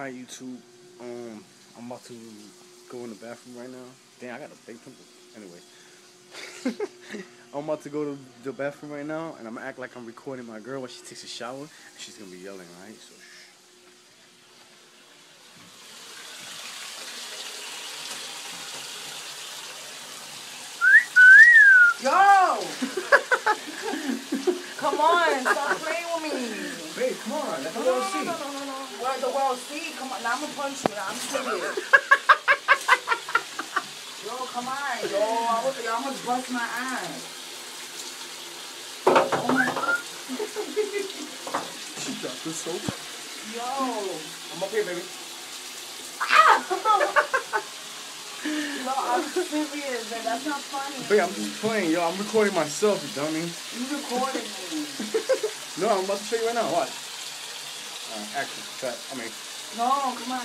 Hi YouTube. I'm about to go in the bathroom right now. Damn, I got a big pimple. Anyway, I'm about to go to the bathroom right now, and I'm gonna act like I'm recording my girl while she takes a shower, and she's gonna be yelling, right? So shh. Yo! Come on, stop playing with me. Babe, come on, let the No, world no, see. no, no, no, no. What the world see? Come on, now I'm gonna punch you. Now I'm serious. Yo, come on, yo. I almost bust my ass. Oh my God. She dropped the soap. Yo. I'm up here, baby. No, I'm serious, man. That's not funny. Babe, I'm just playing, yo. I'm recording myself, you dummy. You recorded me. No, I'm about to show you right now. Watch. Action. Cut. I mean. No, come on.